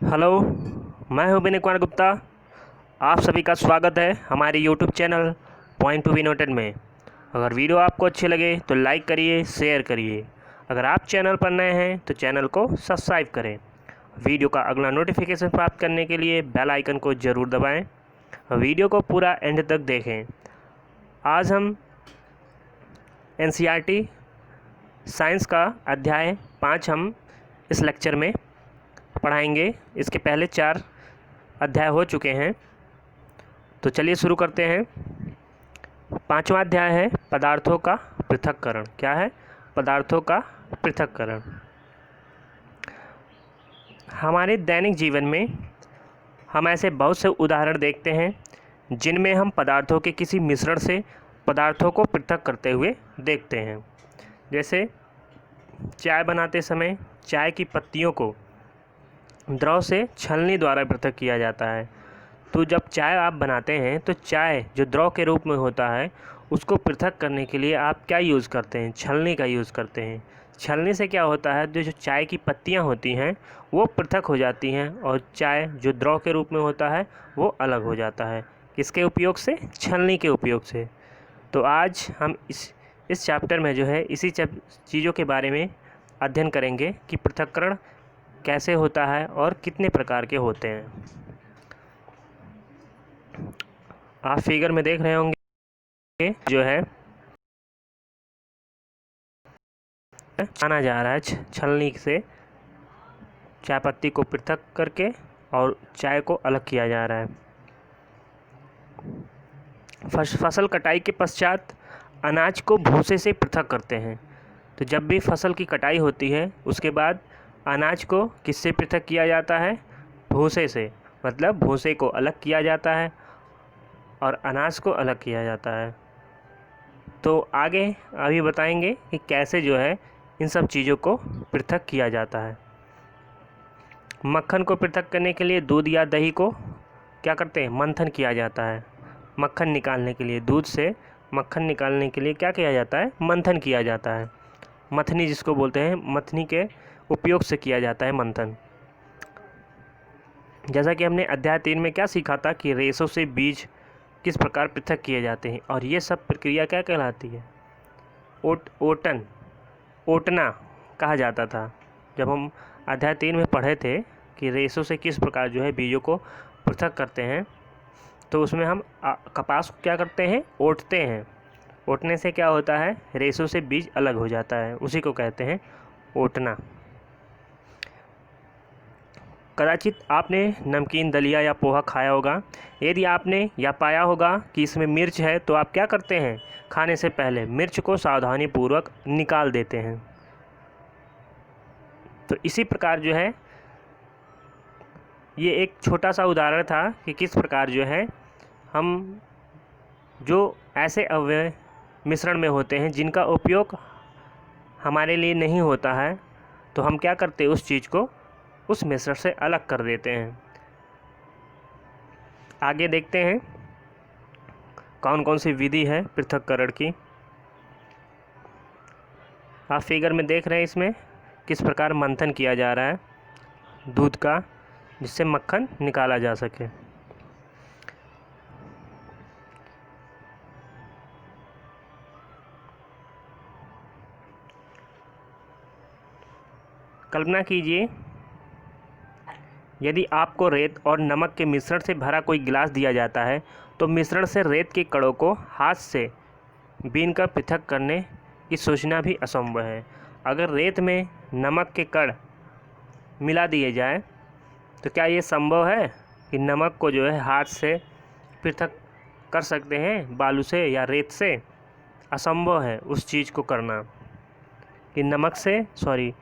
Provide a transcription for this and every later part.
Hello, मैं हूं विनय कुमार गुप्ता। आप सभी का स्वागत है हमारे YouTube channel point to be noted में। अगर वीडियो आपको अच्छी लगे तो लाइक करिए, शेयर करिए। अगर आप चैनल पर नए हैं तो चैनल को सब्सक्राइब करें। वीडियो का अगला नोटिफिकेशन प्राप्त करने के लिए बेल आइकन को ज़रूर दबाएं। वीडियो को पूरा एंड तक देखें। आज हम एनसीईआरटी साइंस का अध्याय 5 हम इस लेक्चर में पढ़ाएंगे। इसके पहले 4 अध्याय हो चुके हैं, तो चलिए शुरू करते हैं। 5वां अध्याय है पदार्थों का पृथक्करण। क्या है? पदार्थों का पृथक्करण। हमारे दैनिक जीवन में हम ऐसे बहुत से उदाहरण देखते हैं जिनमें हम पदार्थों के किसी मिश्रण से पदार्थों को पृथक करते हुए देखते हैं। जैसे चाय बनाते समय चाय की पत्तियों को द्रव से छलनी द्वारा पृथक किया जाता है। तो जब चाय आप बनाते हैं तो चाय जो द्रव के रूप में होता है उसको पृथक करने के लिए आप क्या यूज़ करते हैं? छलनी का यूज़ करते हैं। छलनी से क्या होता है, जो चाय की पत्तियां होती हैं वो पृथक हो जाती हैं और चाय जो द्रव के रूप में होता है वो अलग हो जाता है। किसके उपयोग से? छलनी के उपयोग से। तो आज हम इस चैप्टर में जो है इसी चीज़ों के बारे में अध्ययन करेंगे कि पृथक्करण कैसे होता है और कितने प्रकार के होते हैं। आप फिगर में देख रहे होंगे जो है आना जा रहा है छलनी से चाय पत्ती को पृथक करके और चाय को अलग किया जा रहा है। फसल कटाई के पश्चात अनाज को भूसे से पृथक करते हैं। तो जब भी फसल की कटाई होती है उसके बाद अनाज को किससे पृथक किया जाता है? भूसे से। मतलब भूसे को अलग किया जाता है और अनाज को अलग किया जाता है। तो आगे अभी बताएंगे कि कैसे जो है इन सब चीज़ों को पृथक किया जाता है। मक्खन को पृथक करने के लिए दूध या दही को क्या करते हैं? मंथन किया जाता है। मक्खन निकालने के लिए, दूध से मक्खन निकालने के लिए क्या किया जाता है? मंथन किया जाता है। मथनी जिसको बोलते हैं, मथनी के उपयोग से किया जाता है मंथन। जैसा कि हमने अध्याय 3 में क्या सीखा था कि रेशों से बीज किस प्रकार पृथक किए जाते हैं, और ये सब प्रक्रिया क्या कहलाती है? ओटना कहा जाता था। जब हम अध्याय 3 में पढ़े थे कि रेशों से किस प्रकार जो है बीजों को पृथक करते हैं, तो उसमें हम कपास को क्या करते हैं? ओटते हैं। ओटने से क्या होता है? रेशों से बीज अलग हो जाता है, उसी को कहते हैं ओटना। कदाचित आपने नमकीन, दलिया या पोहा खाया होगा। यदि आपने या पाया होगा कि इसमें मिर्च है तो आप क्या करते हैं? खाने से पहले मिर्च को सावधानीपूर्वक निकाल देते हैं। तो इसी प्रकार जो है ये एक छोटा सा उदाहरण था कि किस प्रकार जो है हम जो ऐसे अवयव मिश्रण में होते हैं जिनका उपयोग हमारे लिए नहीं होता है, तो हम क्या करते हैं? उस चीज़ को उस मिश्रण से अलग कर देते हैं। आगे देखते हैं कौन कौन सी विधि है पृथक्करण की। आप फिगर में देख रहे हैं इसमें किस प्रकार मंथन किया जा रहा है दूध का, जिससे मक्खन निकाला जा सके। कल्पना कीजिए यदि आपको रेत और नमक के मिश्रण से भरा कोई गिलास दिया जाता है तो मिश्रण से रेत के कणों को हाथ से बीनकर पृथक करने की सोचना भी असंभव है। अगर रेत में नमक के कण मिला दिए जाए तो क्या ये संभव है कि नमक को जो है हाथ से पृथक कर सकते हैं बालू से या रेत से? असंभव है उस चीज़ को करना कि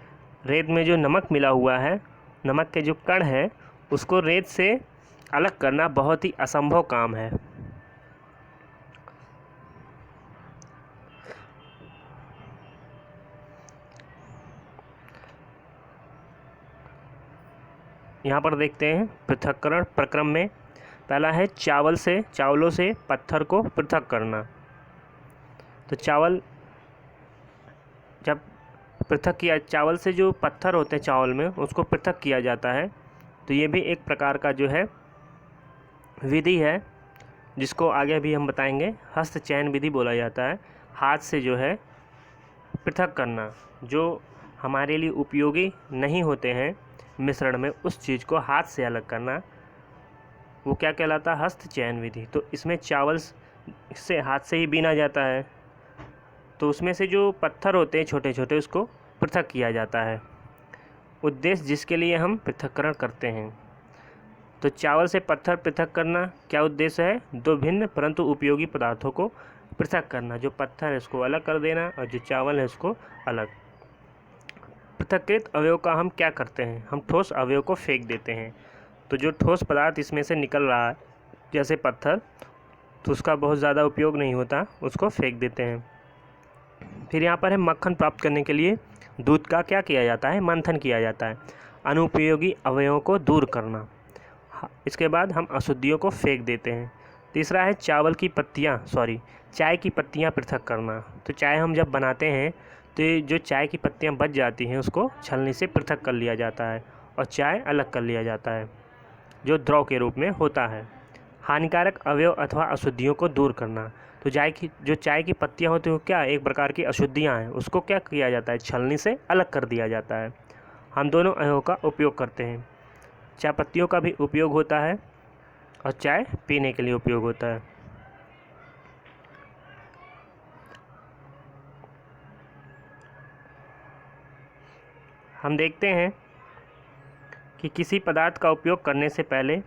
रेत में जो नमक मिला हुआ है, नमक के जो कण है उसको रेत से अलग करना बहुत ही असंभव काम है। यहाँ पर देखते हैं पृथक्करण प्रक्रम में पहला है चावलों से पत्थर को पृथक करना। तो चावल जब पृथक किया, चावल से जो पत्थर होते हैं चावल में उसको पृथक किया जाता है तो ये भी एक प्रकार का जो है विधि है, जिसको आगे भी हम बताएंगे। हस्त चयन विधि बोला जाता है। हाथ से जो है पृथक करना, जो हमारे लिए उपयोगी नहीं होते हैं मिश्रण में, उस चीज़ को हाथ से अलग करना, वो क्या कहलाता है? हस्त चयन विधि। तो इसमें चावल से हाथ से ही बीना जाता है, तो उसमें से जो पत्थर होते हैं छोटे छोटे, उसको पृथक किया जाता है, उद्देश्य जिसके लिए हम पृथक्करण करते हैं। तो चावल से पत्थर पृथक करना क्या उद्देश्य है? दो भिन्न परंतु उपयोगी पदार्थों को पृथक करना। जो पत्थर है उसको अलग कर देना और जो चावल है उसको अलग। पृथक्कृत अवयव का हम क्या करते हैं? हम ठोस अवयव को फेंक देते हैं। तो जो ठोस पदार्थ इसमें से निकल रहा है जैसे पत्थर, तो उसका बहुत ज़्यादा उपयोग नहीं होता, उसको फेंक देते हैं। फिर यहाँ पर है मक्खन प्राप्त करने के लिए दूध का क्या किया जाता है? मंथन किया जाता है। अनुपयोगी अवयवों को दूर करना। इसके बाद हम अशुद्धियों को फेंक देते हैं। तीसरा है चाय की पत्तियाँ पृथक करना। तो चाय हम जब बनाते हैं तो ये जो चाय की पत्तियाँ बच जाती हैं उसको छलनी से पृथक कर लिया जाता है और चाय अलग कर लिया जाता है, जो द्रव के रूप में होता है। हानिकारक अवयव अथवा अशुद्धियों को दूर करना। तो चाय की पत्तियाँ होती हैं, क्या एक प्रकार की अशुद्धियाँ हैं, उसको क्या किया जाता है? छलनी से अलग कर दिया जाता है। हम दोनों अवयवों का उपयोग करते हैं। चाय पत्तियों का भी उपयोग होता है और चाय पीने के लिए उपयोग होता है। हम देखते हैं कि किसी पदार्थ का उपयोग करने से पहले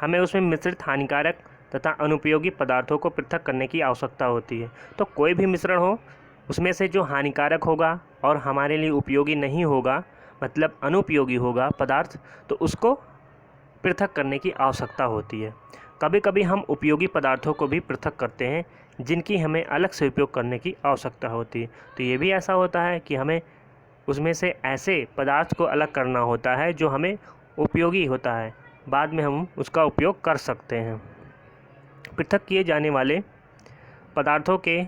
हमें उसमें मिश्रित हानिकारक तथा अनुपयोगी पदार्थों को पृथक करने की आवश्यकता होती है। तो कोई भी मिश्रण हो, उसमें से जो हानिकारक होगा और हमारे लिए उपयोगी नहीं होगा, मतलब अनुपयोगी होगा पदार्थ, तो उसको पृथक करने की आवश्यकता होती है। कभी कभी हम उपयोगी पदार्थों को भी पृथक करते हैं, जिनकी हमें अलग से उपयोग करने की आवश्यकता होती है। तो ये भी ऐसा होता है कि हमें उसमें से ऐसे पदार्थ को अलग करना होता है जो हमें उपयोगी होता है, बाद में हम उसका उपयोग कर सकते हैं। पृथक किए जाने वाले पदार्थों के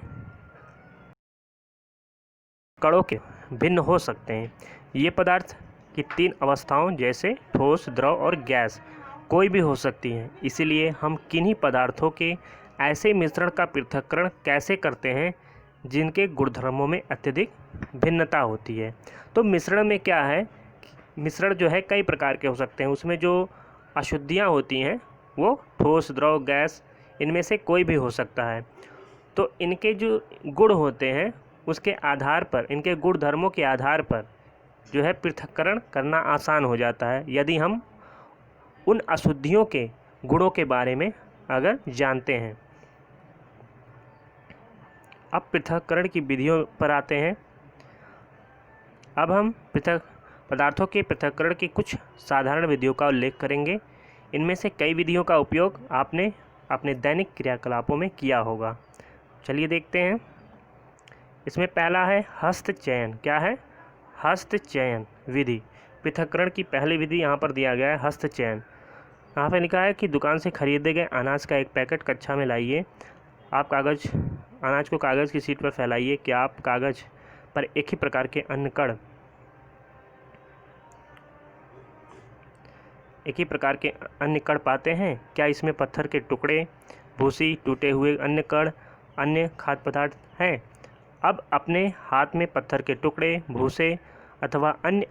कणों के भिन्न हो सकते हैं। ये पदार्थ की 3 अवस्थाओं जैसे ठोस, द्रव और गैस कोई भी हो सकती हैं। इसीलिए हम किन्हीं पदार्थों के ऐसे मिश्रण का पृथक्करण कैसे करते हैं जिनके गुणधर्मों में अत्यधिक भिन्नता होती है। तो मिश्रण में क्या है, मिश्रण जो है कई प्रकार के हो सकते हैं। उसमें जो अशुद्धियाँ होती हैं वो ठोस, द्रव, गैस, इनमें से कोई भी हो सकता है। तो इनके जो गुण होते हैं उसके आधार पर, इनके गुण धर्मों के आधार पर जो है पृथक्करण करना आसान हो जाता है, यदि हम उन अशुद्धियों के गुणों के बारे में अगर जानते हैं। अब पृथक्करण की विधियों पर आते हैं। अब हम पदार्थों के पृथक्करण की कुछ साधारण विधियों का उल्लेख करेंगे। इनमें से कई विधियों का उपयोग आपने अपने दैनिक क्रियाकलापों में किया होगा। चलिए देखते हैं। इसमें पहला है हस्त चयन। क्या है? हस्त चयन विधि। पृथक्करण की पहली विधि यहाँ पर दिया गया है, हस्त चयन। यहाँ पर लिखा है कि दुकान से खरीदे गए अनाज का एक पैकेट कक्षा में लाइए। आप अनाज को कागज़ की शीट पर फैलाइए। क्या आप कागज़ पर एक ही प्रकार के अन्य कण पाते हैं? क्या इसमें पत्थर के टुकड़े, भूसी, टूटे हुए अन्य कण, अन्य खाद्य पदार्थ हैं? अब अपने हाथ में पत्थर के टुकड़े, भूसे अथवा अन्य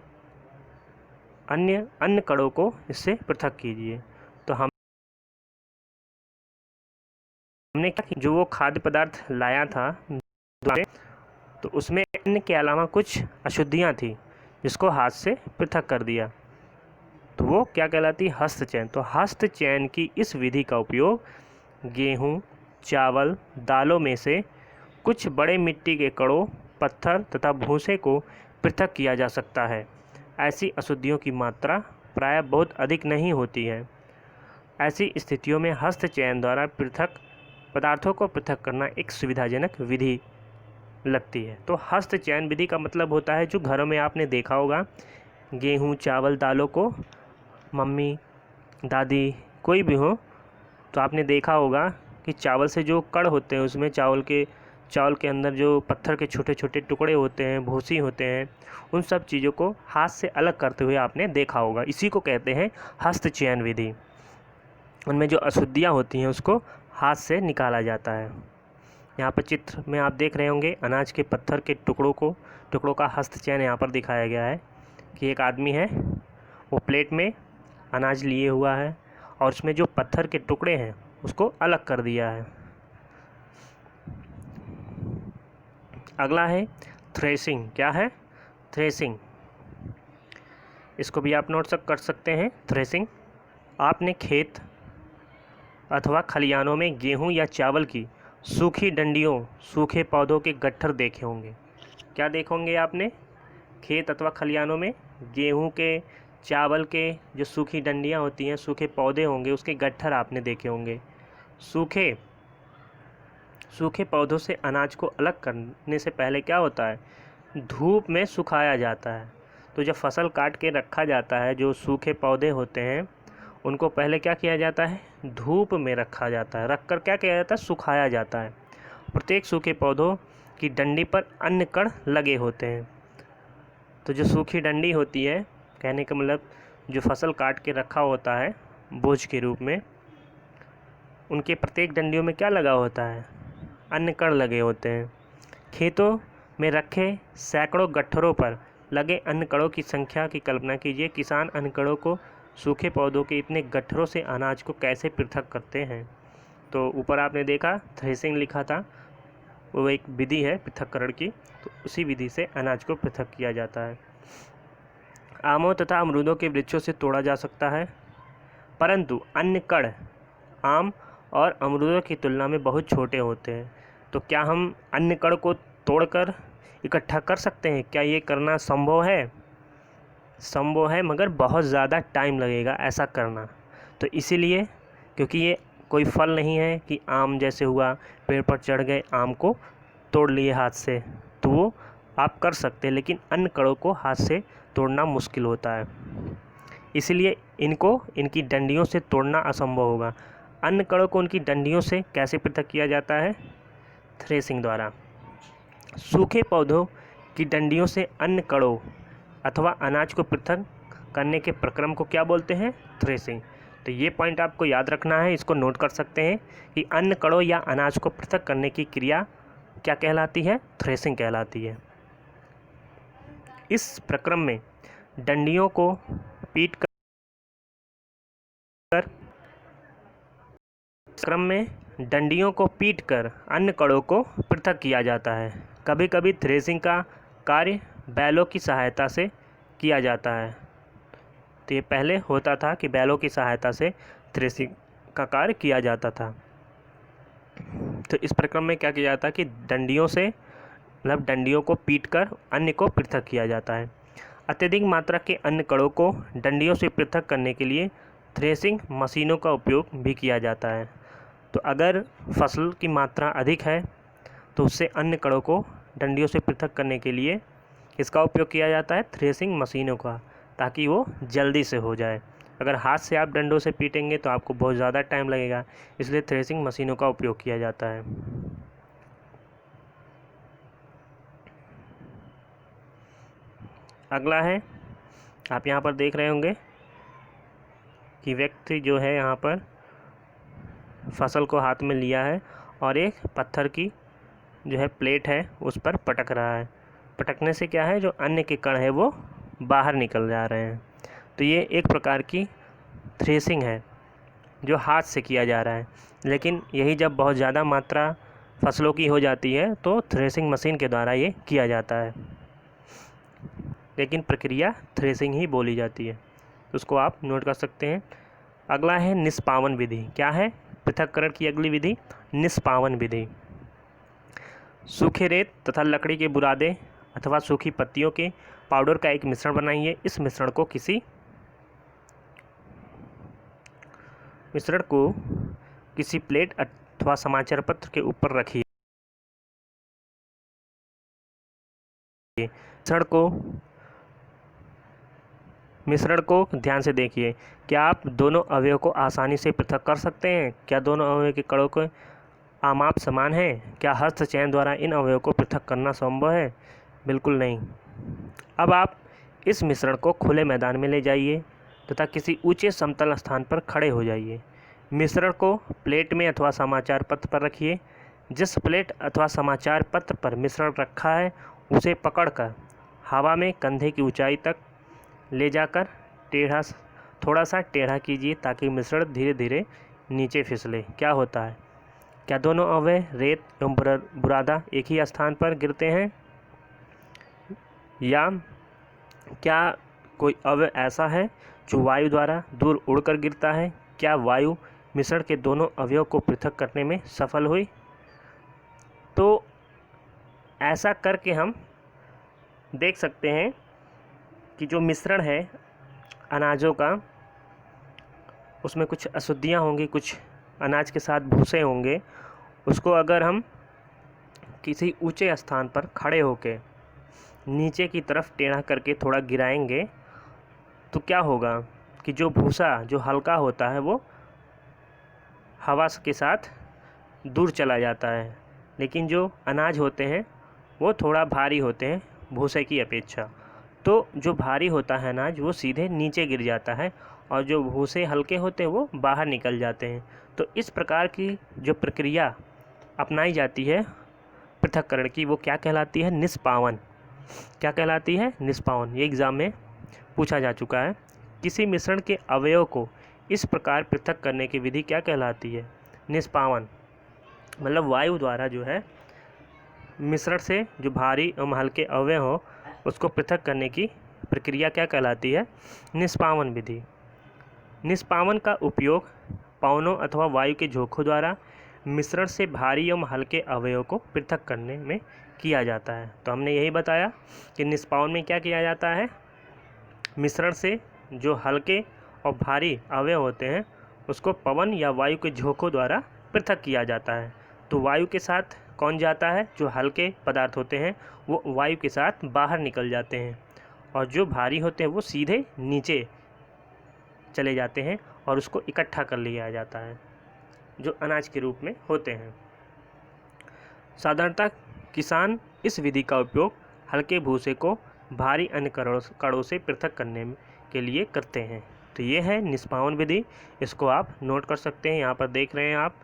कणों को इससे पृथक कीजिए। तो हमने जो वो खाद्य पदार्थ लाया था तो उसमें अन्य के अलावा कुछ अशुद्धियाँ थी, जिसको हाथ से पृथक कर दिया। तो वो क्या कहलाती? हस्त चयन। तो हस्त चयन की इस विधि का उपयोग गेहूँ, चावल, दालों में से कुछ बड़े मिट्टी के कणों, पत्थर तथा भूसे को पृथक किया जा सकता है। ऐसी अशुद्धियों की मात्रा प्रायः बहुत अधिक नहीं होती है। ऐसी स्थितियों में हस्त चयन द्वारा पदार्थों को पृथक करना एक सुविधाजनक विधि लगती है। तो हस्त चयन विधि का मतलब होता है, जो घरों में आपने देखा होगा, गेहूँ, चावल, दालों को मम्मी, दादी, कोई भी हो, तो आपने देखा होगा कि चावल से जो कण होते हैं उसमें चावल के चावल के अंदर जो पत्थर के छोटे छोटे टुकड़े होते हैं, भूसी होते हैं, उन सब चीज़ों को हाथ से अलग करते हुए आपने देखा होगा। इसी को कहते हैं हस्त चयन विधि। उनमें जो अशुद्धियाँ होती हैं उसको हाथ से निकाला जाता है। यहाँ पर चित्र में आप देख रहे होंगे अनाज के पत्थर के टुकड़ों का हस्त चयन यहाँ पर दिखाया गया है कि एक आदमी है, वो प्लेट में अनाज लिए हुआ है और उसमें जो पत्थर के टुकड़े हैं उसको अलग कर दिया है। अगला है थ्रेसिंग। क्या है? थ्रेसिंग। इसको भी आप नोट कर सकते हैं। थ्रेसिंग, आपने खेत अथवा खलिहानों में गेहूं या चावल की सूखी डंडियों, सूखे पौधों के गट्ठर देखे होंगे। क्या देखोगे आपने? खेत अथवा खलिहानों में गेहूं के, चावल के जो सूखी डंडियां होती हैं, सूखे पौधे होंगे, उसके गट्ठर आपने देखे होंगे। सूखे पौधों से अनाज को अलग करने से पहले क्या होता है? धूप में सुखाया जाता है। तो जब फसल काट के रखा जाता है, जो सूखे पौधे होते हैं उनको पहले क्या किया जाता है? धूप में रखा जाता है। रख कर क्या किया जाता है? सुखाया जाता है। प्रत्येक सूखे पौधों की डंडी पर अन्य कण लगे होते हैं। तो जो सूखी डंडी होती है, कहने का मतलब जो फसल काट के रखा होता है बोझ के रूप में, उनके प्रत्येक डंडियों में क्या लगा होता है? अन्य कण लगे होते हैं। खेतों में रखे सैकड़ों गट्ठरों पर लगे अन्य कणों की संख्या की कल्पना कीजिए। किसान अन्य कणों को सूखे पौधों के इतने गट्ठरों से अनाज को कैसे पृथक करते हैं? तो ऊपर आपने देखा थ्रेसिंग लिखा था, वो एक विधि है पृथक्करण की। तो उसी विधि से अनाज को पृथक किया जाता है। आमों तथा अमरूदों के वृक्षों से तोड़ा जा सकता है, परंतु अन्य कण आम और अमरूदों की तुलना में बहुत छोटे होते हैं। तो क्या हम अन्य कण को तोड़कर इकट्ठा कर सकते हैं? क्या ये करना संभव है? संभव है, मगर बहुत ज़्यादा टाइम लगेगा ऐसा करना। तो इसीलिए, क्योंकि ये कोई फल नहीं है कि आम जैसे हुआ पेड़ पर चढ़ गए, आम को तोड़ लिए हाथ से, तो वो आप कर सकते हैं, लेकिन अन्य कणों को हाथ से तोड़ना मुश्किल होता है। इसलिए इनको इनकी डंडियों से तोड़ना असंभव होगा। अन्य कणों को उनकी डंडियों से कैसे पृथक किया जाता है? थ्रेसिंग द्वारा। सूखे पौधों की डंडियों से अन्य कणों अथवा अनाज को पृथक करने के प्रक्रम को क्या बोलते हैं? थ्रेसिंग। तो ये पॉइंट आपको याद रखना है, इसको नोट कर सकते हैं कि अन्य कणों या अनाज को पृथक करने की क्रिया क्या कहलाती है? थ्रेसिंग कहलाती है। इस प्रक्रम में डंडियों को पीट कर अन्य कणों को पृथक किया जाता है। कभी कभी थ्रेसिंग का कार्य बैलों की सहायता से किया जाता है। तो ये पहले होता था कि बैलों की सहायता से थ्रेसिंग का कार्य किया जाता था। तो इस प्रक्रम में क्या किया जाता है कि डंडियों से, मतलब डंडियों को पीटकर अन्य को पृथक किया जाता है। अत्यधिक मात्रा के अन्य कणों को डंडियों से पृथक करने के लिए थ्रेसिंग मशीनों का उपयोग भी किया जाता है। तो अगर फसल की मात्रा अधिक है तो उससे अन्य कणों को डंडियों से पृथक करने के लिए इसका उपयोग किया जाता है, थ्रेसिंग मशीनों का, ताकि वो जल्दी से हो जाए। अगर हाथ से आप डंडों से पीटेंगे तो आपको बहुत ज़्यादा टाइम लगेगा, इसलिए थ्रेसिंग मशीनों का उपयोग किया जाता है। अगला है, आप यहाँ पर देख रहे होंगे कि व्यक्ति जो है यहाँ पर फसल को हाथ में लिया है और एक पत्थर की जो है प्लेट है उस पर पटक रहा है। पटकने से क्या है, जो अन्य के कण है वो बाहर निकल जा रहे हैं। तो ये एक प्रकार की थ्रेसिंग है जो हाथ से किया जा रहा है। लेकिन यही जब बहुत ज़्यादा मात्रा फसलों की हो जाती है तो थ्रेसिंग मशीन के द्वारा ये किया जाता है, लेकिन प्रक्रिया थ्रेसिंग ही बोली जाती है। उसको आप नोट कर सकते हैं। अगला है निष्पावन विधि। क्या है? पृथक्करण की अगली विधि निष्पावन विधि। सूखे रेत तथा लकड़ी के बुरादे अथवा सूखी पत्तियों के पाउडर का एक मिश्रण बनाइए। इस मिश्रण को किसी प्लेट अथवा समाचार पत्र के ऊपर रखिए। मिश्रण को ध्यान से देखिए। क्या आप दोनों अवयव को आसानी से पृथक कर सकते हैं? क्या दोनों अवयव के कणों को आमाप समान है? क्या हस्तचयन द्वारा इन अवयवों को पृथक करना संभव है? बिल्कुल नहीं। अब आप इस मिश्रण को खुले मैदान में ले जाइए तथा किसी ऊंचे समतल स्थान पर खड़े हो जाइए। मिश्रण को प्लेट में अथवा समाचार पत्र पर रखिए। जिस प्लेट अथवा समाचार पत्र पर मिश्रण रखा है उसे पकड़कर हवा में कंधे की ऊंचाई तक ले जाकर थोड़ा सा टेढ़ा कीजिए ताकि मिश्रण धीरे धीरे नीचे फिसले। क्या होता है? क्या दोनों अवयव रेत एवं बुरादा एक ही स्थान पर गिरते हैं, या क्या कोई अवयव ऐसा है जो वायु द्वारा दूर उड़कर गिरता है? क्या वायु मिश्रण के दोनों अवयव को पृथक करने में सफल हुई? तो ऐसा करके हम देख सकते हैं कि जो मिश्रण है अनाजों का, उसमें कुछ अशुद्धियाँ होंगी, कुछ अनाज के साथ भूसे होंगे। उसको अगर हम किसी ऊंचे स्थान पर खड़े होकर नीचे की तरफ टेढ़ा करके थोड़ा गिराएंगे तो क्या होगा कि जो भूसा जो हल्का होता है वो हवा के साथ दूर चला जाता है, लेकिन जो अनाज होते हैं वो थोड़ा भारी होते हैं भूसे की अपेक्षा। तो जो भारी होता है अनाज वो सीधे नीचे गिर जाता है और जो भूसे हल्के होते हैं वो बाहर निकल जाते हैं। तो इस प्रकार की जो प्रक्रिया अपनाई जाती है पृथक्करण की वो क्या कहलाती है? निष्पावन। क्या कहलाती है? निष्पावन। ये एग्ज़ाम में पूछा जा चुका है। किसी मिश्रण के अवयव को इस प्रकार पृथक करने की विधि क्या कहलाती है? निष्पावन। मतलब वायु द्वारा जो है मिश्रण से जो भारी एवं हल्के अवयव हो उसको पृथक करने की प्रक्रिया क्या कहलाती है? निष्पावन विधि। निष्पावन का उपयोग पवनों अथवा वायु के झोंकों द्वारा मिश्रण से भारी एवं हल्के अवयव को पृथक करने में किया जाता है। तो हमने यही बताया कि निष्पावन में क्या किया जाता है? मिश्रण से जो हल्के और भारी अवयव होते हैं उसको पवन या वायु के झोंकों द्वारा पृथक किया जाता है। तो वायु के साथ कौन जाता है? जो हल्के पदार्थ होते हैं वो वायु के साथ बाहर निकल जाते हैं और जो भारी होते हैं वो सीधे नीचे चले जाते हैं और उसको इकट्ठा कर लिया जाता है जो अनाज के रूप में होते हैं। साधारणतः किसान इस विधि का उपयोग हल्के भूसे को भारी अन्य कणों से पृथक करने के लिए करते हैं। तो ये है निष्पावन विधि। इसको आप नोट कर सकते हैं। यहाँ पर देख रहे हैं आप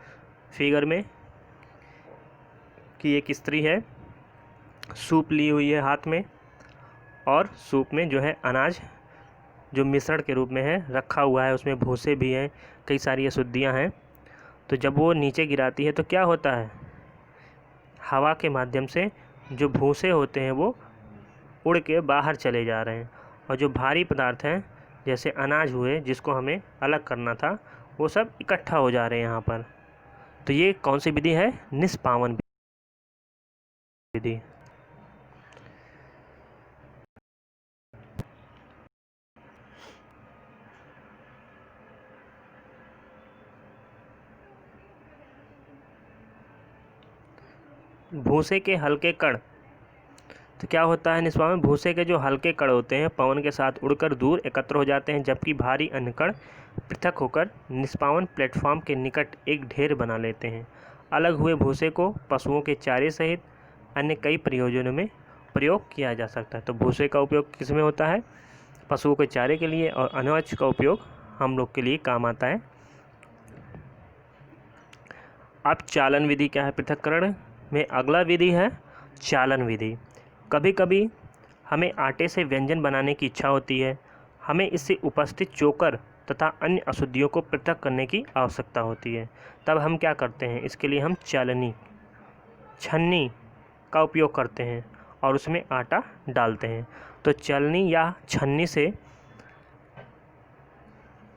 फिगर में कि एक स्त्री है, सूप ली हुई है हाथ में और सूप में जो है अनाज जो मिश्रण के रूप में है रखा हुआ है, उसमें भूसे भी हैं, कई सारी अशुद्धियाँ हैं। तो जब वो नीचे गिराती है तो क्या होता है? हवा के माध्यम से जो भूसे होते हैं वो उड़ के बाहर चले जा रहे हैं और जो भारी पदार्थ हैं जैसे अनाज हुए जिसको हमें अलग करना था वो सब इकट्ठा हो जा रहे हैं यहाँ पर। तो ये कौन सी विधि है? निष्पावन विधि। भूसे के हल्के कण, तो क्या होता है निष्पावन? भूसे के जो हल्के कण होते हैं पवन के साथ उड़कर दूर एकत्र हो जाते हैं, जबकि भारी अन्य कण पृथक होकर निष्पावन प्लेटफॉर्म के निकट एक ढेर बना लेते हैं। अलग हुए भूसे को पशुओं के चारे सहित अन्य कई प्रयोजनों में प्रयोग किया जा सकता है। तो भूसे का उपयोग किस में होता है? पशुओं के चारे के लिए, और अनाज का उपयोग हम लोग के लिए काम आता है। अब चालन विधि क्या है? पृथक्करण में अगला विधि है चालन विधि। कभी कभी हमें आटे से व्यंजन बनाने की इच्छा होती है, हमें इससे उपस्थित चोकर तथा अन्य अशुद्धियों को पृथक करने की आवश्यकता होती है। तब हम क्या करते हैं? इसके लिए हम छन्नी का उपयोग करते हैं और उसमें आटा डालते हैं। तो छलनी या छन्नी से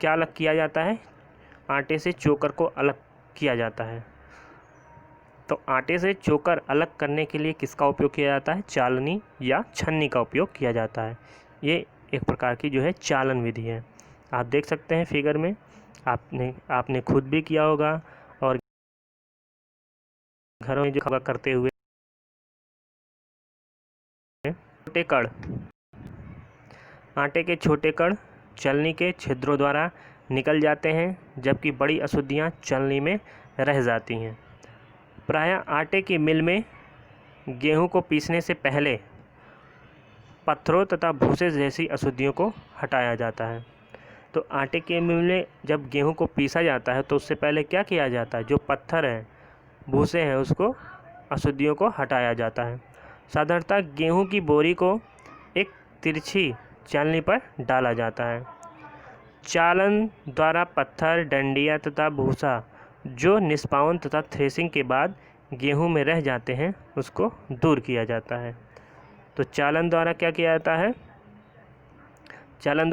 क्या अलग किया जाता है? आटे से चोकर को अलग किया जाता है। तो आटे से चोकर अलग करने के लिए किसका उपयोग किया जाता है? चालनी या छन्नी का उपयोग किया जाता है। ये एक प्रकार की जो है चालन विधि है। आप देख सकते हैं फिगर में, आपने खुद भी किया होगा और घरों में जो खबर करते हुए। छोटे कण, आटे के छोटे कण चलनी के छिद्रों द्वारा निकल जाते हैं, जबकि बड़ी अशुद्धियाँ चलनी में रह जाती हैं। प्रायः आटे की मिल में गेहूं को पीसने से पहले पत्थरों तथा भूसे जैसी अशुद्धियों को हटाया जाता है। तो आटे के मिल में जब गेहूं को पीसा जाता है तो उससे पहले क्या किया जाता है, जो पत्थर हैं, भूसे हैं, उसको, अशुद्धियों को हटाया जाता है। साधारणतः गेहूं की बोरी को एक तिरछी चालनी पर डाला जाता है। चालन द्वारा पत्थर, डंडियाँ तथा भूसा जो निष्पावन तथा थ्रेसिंग के बाद गेहूं में रह जाते हैं उसको दूर किया जाता है। तो चालन द्वारा क्या किया जाता है, चालन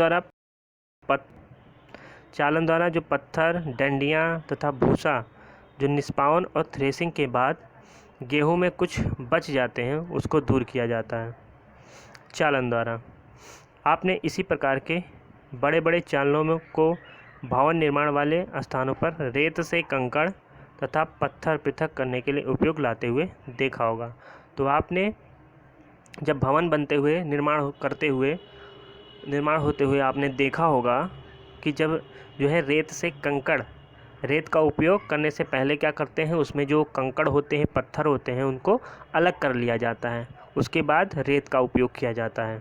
द्वारा जो पत्थर, डंडियाँ तथा भूसा जो निष्पावन और थ्रेसिंग के बाद गेहूं में कुछ बच जाते हैं उसको दूर किया जाता है चालन द्वारा। आपने इसी प्रकार के बड़े बड़े चालनों में को भवन निर्माण वाले स्थानों पर रेत से कंकड़ तथा पत्थर पृथक करने के लिए उपयोग लाते हुए देखा होगा। तो आपने जब भवन बनते हुए निर्माण होते हुए आपने देखा होगा कि जब जो है रेत का उपयोग करने से पहले क्या करते हैं, उसमें जो कंकड़ होते हैं, पत्थर होते हैं, उनको अलग कर लिया जाता है, उसके बाद रेत का उपयोग किया जाता है।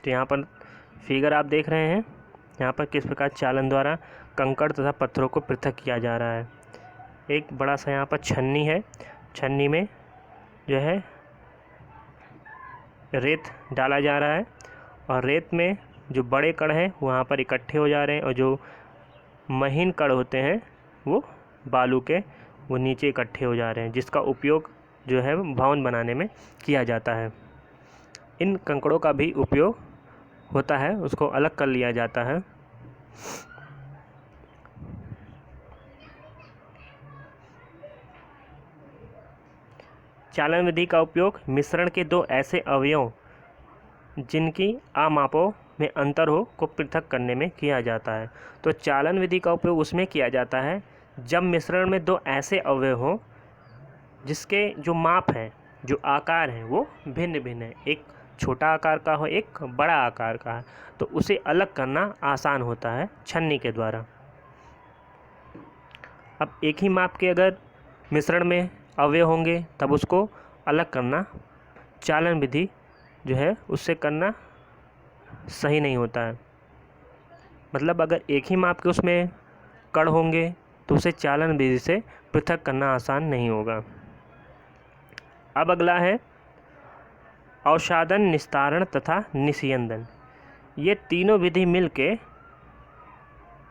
तो यहाँ पर फिगर आप देख रहे हैं, यहाँ पर किस प्रकार चालन द्वारा कंकड़ तथा पत्थरों को पृथक किया जा रहा है। एक बड़ा सा यहाँ पर छन्नी है, छन्नी में जो है रेत डाला जा रहा है और रेत में जो बड़े कण हैं वहाँ पर इकट्ठे हो जा रहे हैं और जो महीन कण होते हैं वो बालू के वो नीचे इकट्ठे हो जा रहे हैं, जिसका उपयोग जो है भवन बनाने में किया जाता है। इन कंकड़ों का भी उपयोग होता है, उसको अलग कर लिया जाता है। चालन विधि का उपयोग मिश्रण के दो ऐसे अवयवों जिनकी आमापों में अंतर हो को पृथक करने में किया जाता है। तो चालन विधि का उपयोग उसमें किया जाता है जब मिश्रण में दो ऐसे अवयव हों जिसके जो माप हैं, जो आकार हैं, वो भिन्न भिन्न है, एक छोटा आकार का हो, एक बड़ा आकार का है, तो उसे अलग करना आसान होता है छन्नी के द्वारा। अब एक ही माप के अगर मिश्रण में अवयव होंगे तब उसको अलग करना चालन विधि जो है उससे करना सही नहीं होता है। मतलब अगर एक ही माप के उसमें कण होंगे तो उसे चालन विधि से पृथक करना आसान नहीं होगा। अब अगला है अवसादन, निस्तारण तथा निस्यंदन। ये तीनों विधि मिलके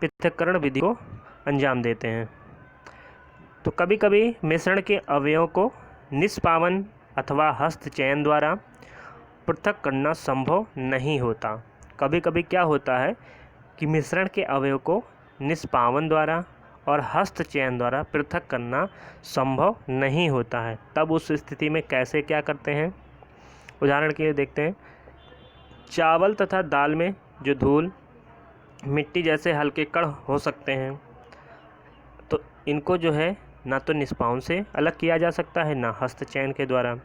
पृथक्करण विधि को अंजाम देते हैं। तो कभी कभी मिश्रण के अवयवों को निष्पावन अथवा हस्तचयन द्वारा पृथक करना संभव नहीं होता। कभी कभी क्या होता है कि मिश्रण के अवयव को निष्पावन द्वारा और हस्तचयन द्वारा पृथक करना संभव नहीं होता है। तब उस स्थिति में कैसे क्या करते हैं, उदाहरण के लिए देखते हैं। चावल तथा दाल में जो धूल, मिट्टी जैसे हल्के कण हो सकते हैं, तो इनको जो है ना तो निष्पावन से अलग किया जा सकता है, ना हस्तचयन के द्वारा।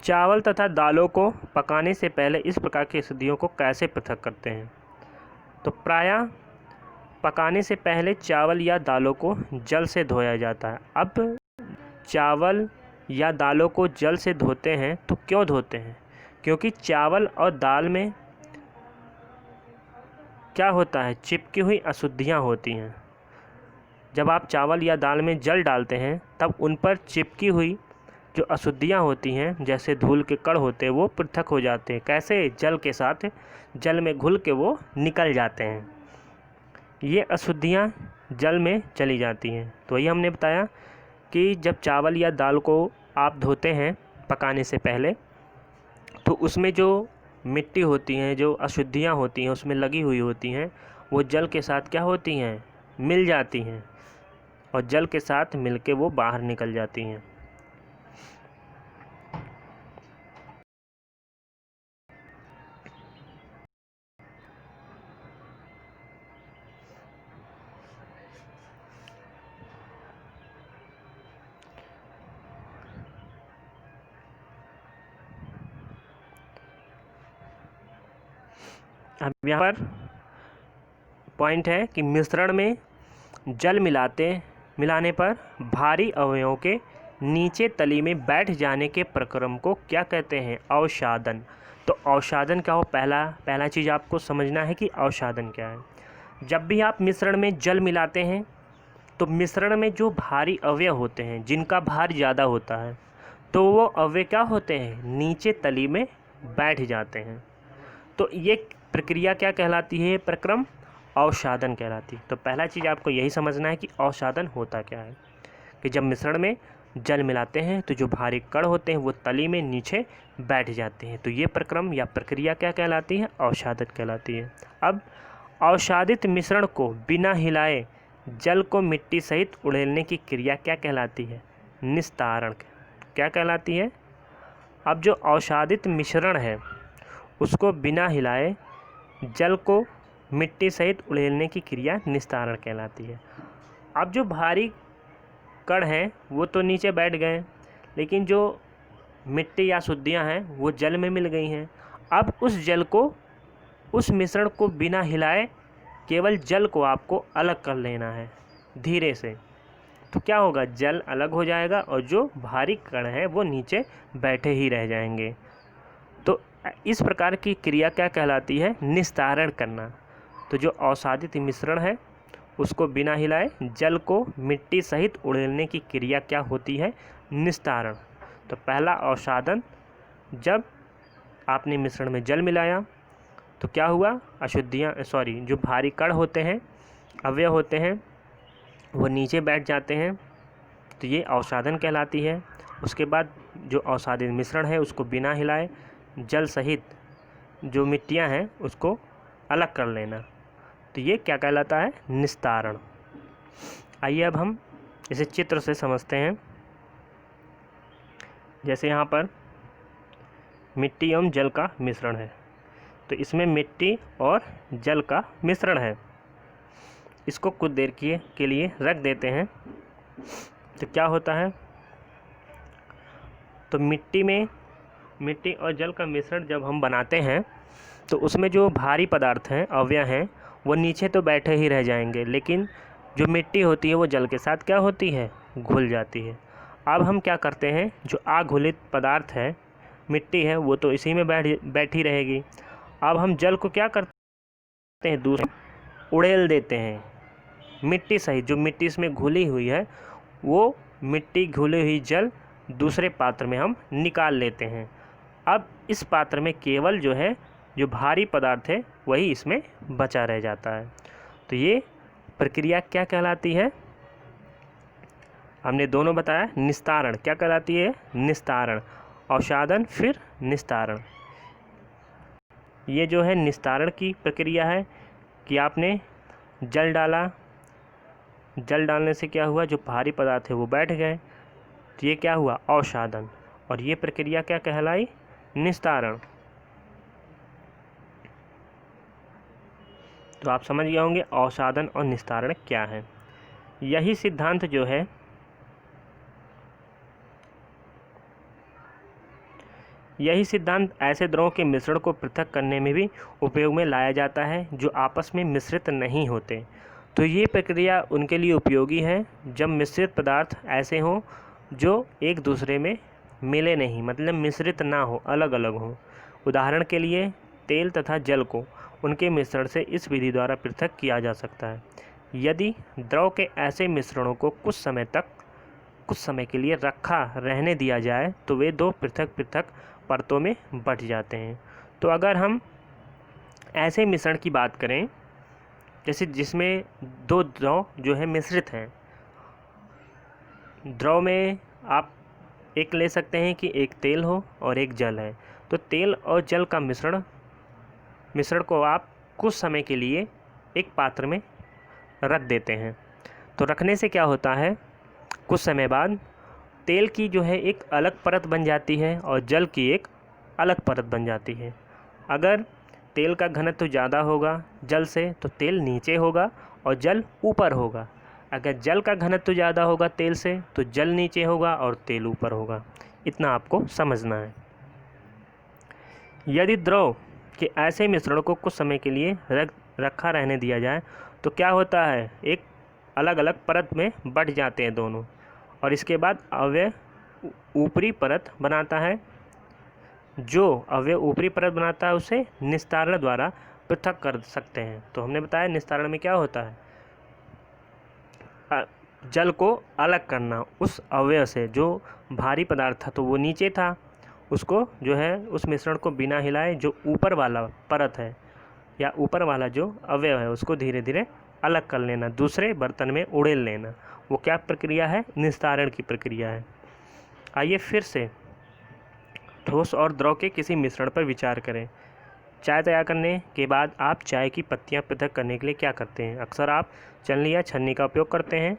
चावल तथा दालों को पकाने से पहले इस प्रकार की अशुद्धियों को कैसे पृथक करते हैं। तो प्रायः पकाने से पहले चावल या दालों को जल से धोया जाता है। अब चावल या दालों को जल से धोते हैं तो क्यों धोते हैं, क्योंकि चावल और दाल में क्या होता है, चिपकी हुई अशुद्धियाँ होती हैं। जब आप चावल या दाल में जल डालते हैं तब उन पर चिपकी हुई जो अशुद्धियाँ होती हैं, जैसे धूल के कण होते हैं, वो पृथक हो जाते हैं। कैसे, जल के साथ, जल में घुल के वो निकल जाते हैं। ये अशुद्धियाँ जल में चली जाती हैं। तो ये हमने बताया कि जब चावल या दाल को आप धोते हैं पकाने से पहले, तो उसमें जो मिट्टी होती हैं, जो अशुद्धियाँ होती हैं उसमें लगी हुई होती हैं, वो जल के साथ क्या होती हैं, मिल जाती हैं और जल के साथ मिलके वो बाहर निकल जाती हैं। अब यहाँ पर पॉइंट है कि मिश्रण में जल मिलाने पर भारी अवयवों के नीचे तली में बैठ जाने के प्रक्रम को क्या कहते हैं? अवसादन। तो अवसादन क्या हो? पहला चीज़ आपको समझना है कि अवसादन क्या है। जब भी आप मिश्रण में जल मिलाते हैं तो मिश्रण में जो भारी अवयव होते हैं, जिनका भार ज़्यादा होता है, तो वो अवयव क्या होते हैं? नीचे तली में बैठ जाते हैं। तो ये प्रक्रिया क्या कहलाती है? प्रक्रम अवसादन कहलाती है। तो पहला चीज़ आपको यही समझना है कि अवसादन होता क्या है, कि जब मिश्रण में जल मिलाते हैं तो जो भारी कण होते हैं वो तली में नीचे बैठ जाते हैं। तो ये प्रक्रम या प्रक्रिया क्या कहलाती है? अवसादन कहलाती है। अब अवसादित मिश्रण को बिना हिलाए जल को मिट्टी सहित उड़ेलने की क्रिया क्या कहलाती है? निस्तारण। क्या कहलाती है? अब जो अवसादित मिश्रण है उसको बिना हिलाए जल को मिट्टी सहित उड़ेलने की क्रिया निस्तारण कहलाती है। अब जो भारी कण हैं वो तो नीचे बैठ गए, लेकिन जो मिट्टी या शुद्धियाँ हैं वो जल में मिल गई हैं। अब उस मिश्रण को बिना हिलाए केवल जल को आपको अलग कर लेना है धीरे से। तो क्या होगा? जल अलग हो जाएगा और जो भारी कण है वो नीचे बैठे ही रह जाएंगे। तो इस प्रकार की क्रिया क्या कहलाती है? निस्तारण करना। तो जो अवसादित मिश्रण है उसको बिना हिलाए जल को मिट्टी सहित उड़ेलने की क्रिया क्या होती है? निस्तारण। तो पहला अवसादन, जब आपने मिश्रण में जल मिलाया तो क्या हुआ? जो भारी कण होते हैं, अवयव होते हैं, वो नीचे बैठ जाते हैं। तो ये अवसादन कहलाती है। उसके बाद जो अवसादित मिश्रण है उसको बिना हिलाए जल सहित जो मिट्टियाँ हैं उसको अलग कर लेना, तो ये क्या कहलाता है? निस्तारण। आइए अब हम इसे चित्र से समझते हैं। जैसे यहाँ पर मिट्टी एवं जल का मिश्रण है, तो इसमें मिट्टी और जल का मिश्रण है। इसको कुछ देर के लिए रख देते हैं। तो क्या होता है? तो मिट्टी और जल का मिश्रण जब हम बनाते हैं तो उसमें जो भारी पदार्थ हैं, अवयव हैं, वो नीचे तो बैठे ही रह जाएंगे, लेकिन जो मिट्टी होती है वो जल के साथ क्या होती है? घुल जाती है। अब हम क्या करते हैं? जो अघुलित पदार्थ है, मिट्टी है, वो तो इसी में बैठी रहेगी। अब हम जल को क्या करते हैं? दूसरे उड़ेल देते हैं मिट्टी सहित। जो मिट्टी इसमें घुली हुई है वो मिट्टी घुली हुई जल दूसरे पात्र में हम निकाल लेते हैं। अब इस पात्र में केवल जो भारी पदार्थ है वही इसमें बचा रह जाता है। तो ये प्रक्रिया क्या कहलाती है? हमने दोनों बताया। निस्तारण क्या कहलाती है? निस्तारण। अवसादन फिर निस्तारण। ये जो है निस्तारण की प्रक्रिया है कि आपने जल डाला, जल डालने से क्या हुआ? जो भारी पदार्थ है वो बैठ गए, तो ये क्या हुआ? अवसादन। और ये प्रक्रिया क्या कहलाई? निस्तारण। तो आप समझ गए होंगे अवसादन और निस्तारण क्या है। यही सिद्धांत जो है ऐसे द्रवों के मिश्रण को पृथक करने में भी उपयोग में लाया जाता है जो आपस में मिश्रित नहीं होते। तो ये प्रक्रिया उनके लिए उपयोगी है जब मिश्रित पदार्थ ऐसे हों जो एक दूसरे में मिले नहीं, मतलब मिश्रित ना हो, अलग अलग हो। उदाहरण के लिए तेल तथा जल को उनके मिश्रण से इस विधि द्वारा पृथक किया जा सकता है। यदि द्रव के ऐसे मिश्रणों को कुछ समय के लिए रखा रहने दिया जाए तो वे दो पृथक पृथक परतों में बंट जाते हैं। तो अगर हम ऐसे मिश्रण की बात करें जैसे जिसमें दो द्रव जो है मिश्रित हैं, द्रव में आप एक ले सकते हैं कि एक तेल हो और एक जल है। तो तेल और जल का मिश्रण को आप कुछ समय के लिए एक पात्र में रख देते हैं। तो रखने से क्या होता है? कुछ समय बाद तेल की जो है एक अलग परत बन जाती है और जल की एक अलग परत बन जाती है। अगर तेल का घनत्व ज़्यादा होगा जल से तो तेल नीचे होगा और जल ऊपर होगा। अगर जल का घनत्व ज़्यादा होगा तेल से तो जल नीचे होगा और तेल ऊपर होगा। इतना आपको समझना है। यदि द्रव कि ऐसे मिश्रण को कुछ समय के लिए रखा रहने दिया जाए तो क्या होता है, एक अलग अलग परत में बँट जाते हैं दोनों, और इसके बाद अवयव ऊपरी परत बनाता है। जो अवयव ऊपरी परत बनाता है उसे निस्तारण द्वारा पृथक कर सकते हैं। तो हमने बताया निस्तारण में क्या होता है, जल को अलग करना उस अवयव से। जो भारी पदार्थ था तो वो नीचे था, उसको जो है उस मिश्रण को बिना हिलाए जो ऊपर वाला परत है या ऊपर वाला जो अवयव है उसको धीरे धीरे अलग कर लेना, दूसरे बर्तन में उड़ेल लेना। वो क्या प्रक्रिया है, निस्तारण की प्रक्रिया है। आइए फिर से ठोस और द्रव के किसी मिश्रण पर विचार करें। चाय तैयार करने के बाद आप चाय की पत्तियां पृथक करने के लिए क्या करते हैं? अक्सर आप छलनी या छन्नी का उपयोग करते हैं।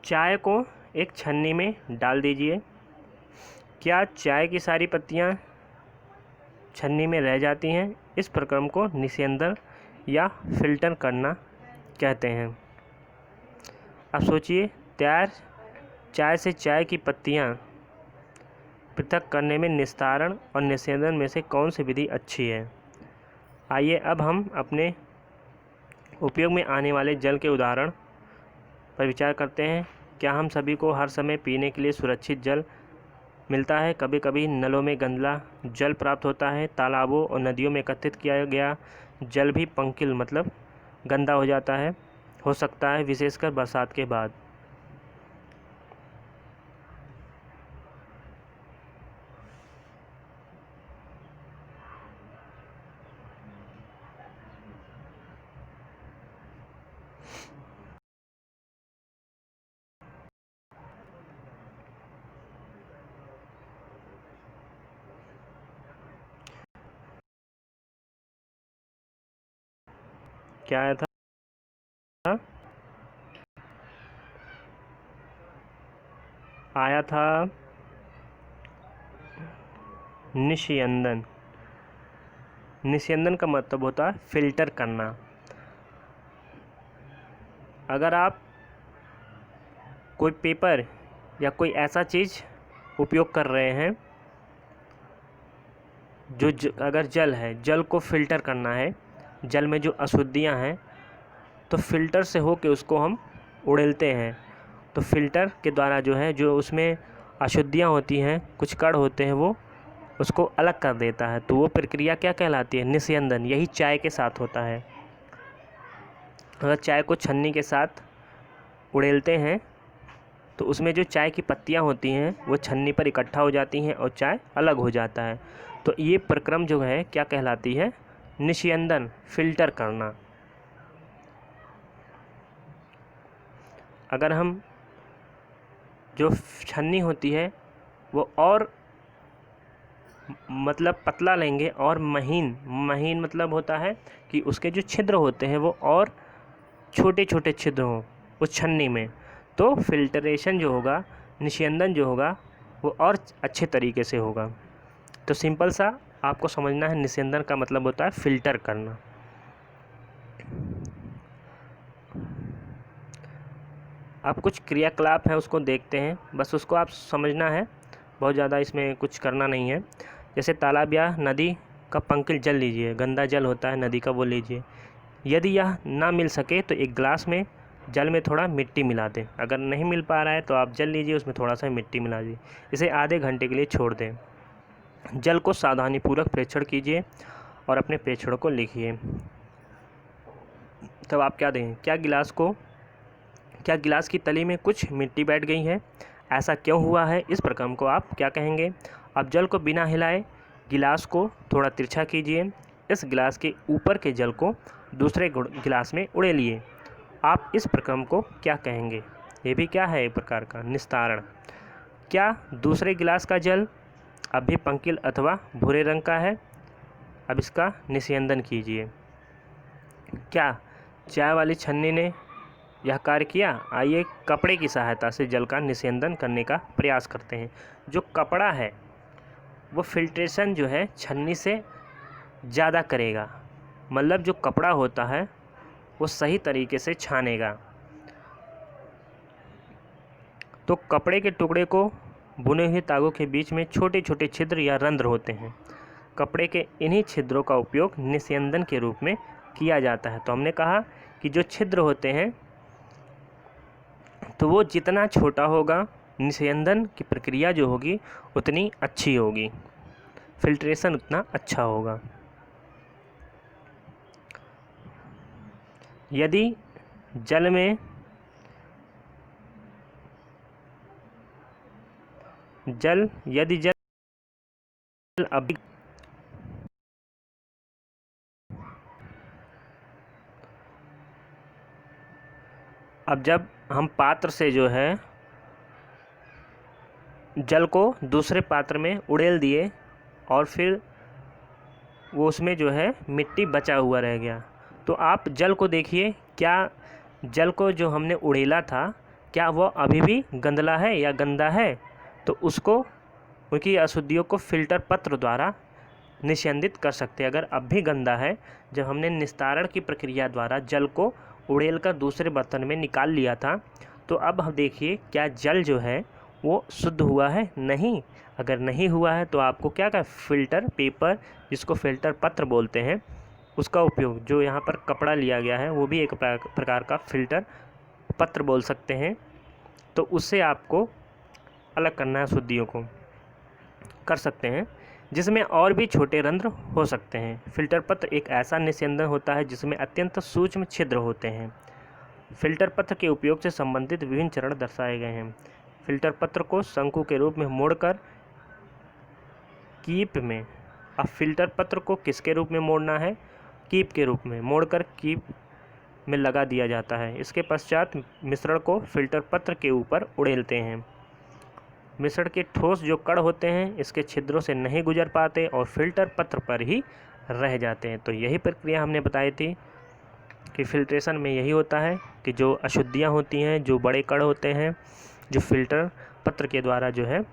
चाय को एक छन्नी में डाल दीजिए। क्या चाय की सारी पत्तियां छन्नी में रह जाती हैं? इस प्रक्रम को निस्यंदन या फिल्टर करना कहते हैं। अब सोचिए, तैयार चाय से चाय की पत्तियां पृथक करने में निस्तारण और निस्यंदन में से कौन सी विधि अच्छी है? आइए अब हम अपने उपयोग में आने वाले जल के उदाहरण पर विचार करते हैं। क्या हम सभी को हर समय पीने के लिए सुरक्षित जल मिलता है? कभी कभी नलों में गंदला जल प्राप्त होता है। तालाबों और नदियों में एकत्रित किया गया जल भी पंकिल मतलब गंदा हो सकता है, विशेषकर बरसात के बाद। क्या आया था? आया था निस्यंदन। निस्यंदन का मतलब होता है फिल्टर करना। अगर आप कोई पेपर या कोई ऐसा चीज़ उपयोग कर रहे हैं जो अगर जल है, जल को फ़िल्टर करना है, जल में जो अशुद्धियां हैं तो फ़िल्टर से हो के उसको हम उड़ेलते हैं। तो फ़िल्टर के द्वारा जो है, जो उसमें अशुद्धियां होती हैं, कुछ कण होते हैं, वो उसको अलग कर देता है। तो वो प्रक्रिया क्या कहलाती है? निस्यंदन। यही चाय के साथ होता है। अगर चाय को छन्नी के साथ उड़ेलते हैं तो उसमें जो चाय की पत्तियां होती हैं वो छन्नी पर इकट्ठा हो जाती हैं और चाय अलग हो जाता है। तो ये प्रक्रम जो है क्या कहलाती है? निस्यंदन, फिल्टर करना। अगर हम जो छन्नी होती है वो और मतलब पतला लेंगे और महीन मतलब होता है कि उसके जो छिद्र होते हैं वो और छोटे छोटे छिद्र हों उस छन्नी में, तो फिल्टरेशन जो होगा, निस्यंदन जो होगा वो और अच्छे तरीके से होगा। तो सिंपल सा आपको समझना है, निस्यंदन का मतलब होता है फ़िल्टर करना। अब कुछ क्रियाकलाप है उसको देखते हैं, बस उसको आप समझना है, बहुत ज़्यादा इसमें कुछ करना नहीं है। जैसे तालाब या नदी का पंकिल जल लीजिए, गंदा जल होता है नदी का, वो लीजिए। यदि यह ना मिल सके तो एक गिलास में जल में थोड़ा मिट्टी मिला दें। अगर नहीं मिल पा रहा है तो आप जल लीजिए, उसमें थोड़ा सा मिट्टी मिला दीजिए, इसे आधे घंटे के लिए छोड़ दें। जल को सावधानीपूर्वक प्रेक्षण कीजिए और अपने प्रेक्षणों को लिखिए। तब आप क्या दें, क्या गिलास की तली में कुछ मिट्टी बैठ गई है? ऐसा क्यों हुआ है? इस प्रक्रम को आप क्या कहेंगे? अब जल को बिना हिलाए गिलास को थोड़ा तिरछा कीजिए। इस गिलास के ऊपर के जल को दूसरे गिलास में उड़ेलिए। आप इस प्रक्रम को क्या कहेंगे? ये भी क्या है, एक प्रकार का निस्तारण। क्या दूसरे गिलास का जल अब भी पंकिल अथवा भूरे रंग का है? अब इसका निस्यंदन कीजिए। क्या चाय वाली छन्नी ने यह कार्य किया? आइए कपड़े की सहायता से जल का निस्यंदन करने का प्रयास करते हैं। जो कपड़ा है वो फिल्ट्रेशन जो है छन्नी से ज़्यादा करेगा, मतलब जो कपड़ा होता है वो सही तरीके से छानेगा। तो कपड़े के टुकड़े को बुने हुए तागों के बीच में छोटे छोटे छिद्र या रंध्र होते हैं। कपड़े के इन्हीं छिद्रों का उपयोग निस्यंदन के रूप में किया जाता है। तो हमने कहा कि जो छिद्र होते हैं तो वो जितना छोटा होगा, निस्यंदन की प्रक्रिया जो होगी उतनी अच्छी होगी, फिल्ट्रेशन उतना अच्छा होगा। यदि जल अभी अब जब हम पात्र से जो है जल को दूसरे पात्र में उड़ेल दिए और फिर वो उसमें जो है मिट्टी बचा हुआ रह गया, तो आप जल को देखिए, क्या जल को जो हमने उड़ेला था क्या वो अभी भी गंदला है या गंदा है? तो उसको, उनकी अशुद्धियों को फिल्टर पत्र द्वारा निस्यंदित कर सकते हैं। अगर अब भी गंदा है, जब हमने निस्तारण की प्रक्रिया द्वारा जल को उड़ेल कर दूसरे बर्तन में निकाल लिया था, तो अब हम देखिए क्या जल जो है वो शुद्ध हुआ है? नहीं। अगर नहीं हुआ है तो आपको क्या का फ़िल्टर पेपर, जिसको फ़िल्टर पत्र बोलते हैं, उसका उपयोग, जो यहाँ पर कपड़ा लिया गया है वो भी एक प्रकार का फ़िल्टर पत्र बोल सकते हैं, तो उससे आपको अलग करना है, शुद्धियों को कर सकते हैं, जिसमें और भी छोटे रंध्र हो सकते हैं। फ़िल्टर पत्र एक ऐसा निस्यंदन होता है जिसमें अत्यंत सूक्ष्म छिद्र होते हैं। फ़िल्टर पत्र के उपयोग से संबंधित विभिन्न चरण दर्शाए गए हैं। फ़िल्टर पत्र को शंकु के रूप में मोड़कर कीप में, अब फ़िल्टर पत्र को किसके रूप में मोड़ना है? कीप के रूप में मोड़कर कीप में लगा दिया जाता है। इसके पश्चात मिश्रण को फ़िल्टर पत्र के ऊपर उड़ेलते हैं। मिश्रण के ठोस जो कण होते हैं इसके छिद्रों से नहीं गुजर पाते और फ़िल्टर पत्र पर ही रह जाते हैं। तो यही प्रक्रिया हमने बताई थी कि फ़िल्ट्रेशन में यही होता है कि जो अशुद्धियाँ होती हैं, जो बड़े कण होते हैं, जो फ़िल्टर पत्र के द्वारा जो है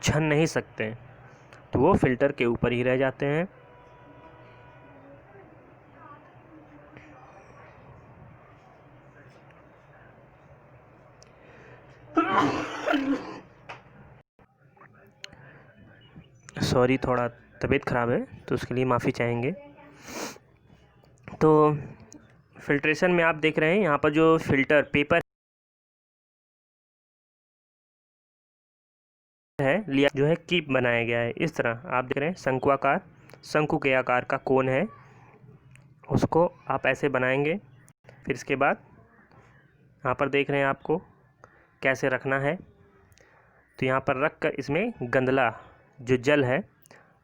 छन नहीं सकते, तो वो फ़िल्टर के ऊपर ही रह जाते हैं। सॉरी, थोड़ा तबीयत ख़राब है तो उसके लिए माफ़ी चाहेंगे। तो फिल्ट्रेशन में आप देख रहे हैं यहाँ पर जो फ़िल्टर पेपर है लिया, जो है कीप बनाया गया है। इस तरह आप देख रहे हैं शंकुआकार, शंकु के आकार का कोन है, उसको आप ऐसे बनाएंगे। फिर इसके बाद यहाँ पर देख रहे हैं आपको कैसे रखना है। तो यहाँ पर रख कर इसमें गंदला जो जल है